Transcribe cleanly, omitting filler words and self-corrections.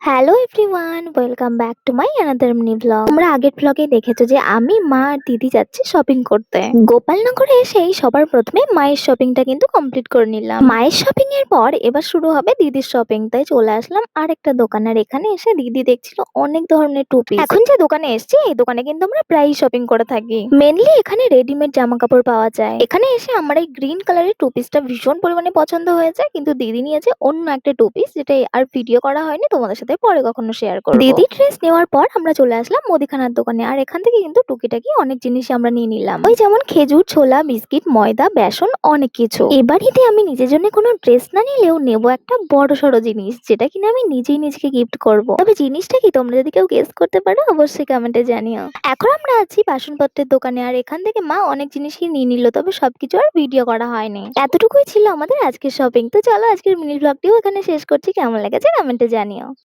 Hello everyone, welcome back to my another mini blog. তোমরা আগের ব্লগে দেখেছো যে আমি, মা আর দিদি যাচ্ছি শপিং করতে। গোপালনগরে এসেই সবার প্রথমে মায়ের শপিংটা কিন্তু কমপ্লিট করে নিলাম। মায়ের শপিং এর পর এবার শুরু হবে দিদির শপিং, তাই চলে আসলাম আরেকটা দোকান। আর এখানে এসে দিদি দেখছিল অনেক ধরনের টুপি। এখন যে দোকানে এসেছি এই দোকানে কিন্তু আমরা প্রায়ই শপিং করে থাকি। মেনলি এখানে রেডিমেড জামা কাপড় পাওয়া যায়। এখানে এসে আমার এই গ্রিন কালারের টু পিসটা ভীষণ পরিমাণে পছন্দ হয়েছে, কিন্তু দিদি নিয়েছে অন্য একটা টু পিস, যেটা আর ভিডিও করা হয়নি, তোমাদের সাথে পরে কখনো শেয়ার করব। দিদি ড্রেস নেওয়ার পর আমরা চলে আসলাম মুদিখানার দোকানে। আর এখান থেকে কিন্তু টুকিটাকি অনেক জিনিস আমরা নিয়ে নিলাম, ওই যেমন খেজুর, ছোলা, বিস্কিট, ময়দা, বেসন, অনেক কিছু। এবার ঈদে আমি নিজের জন্য কোনো ড্রেস না নিলেও নেবো একটা বড় সড়ো জিনিস, যেটা কিনা আমি নিজেই নিজেকে গিফট করব। তবে জিনিসটা কি তোমরা যদি কেউ গেস করতে পারো অবশ্যই কমেন্টে জানিও। এখন আমরা আছি বাসনপত্রের দোকানে, আর এখান থেকে মা অনেক জিনিসই নিয়ে নিল, তবে সবকিছু আর ভিডিও করা হয়নি। এতটুকুই ছিল আমাদের আজকের শপিং। তো চলো আজকের মিনি ব্লগটিও এখানে শেষ করছি। কেমন লেগেছে কমেন্টে জানিও।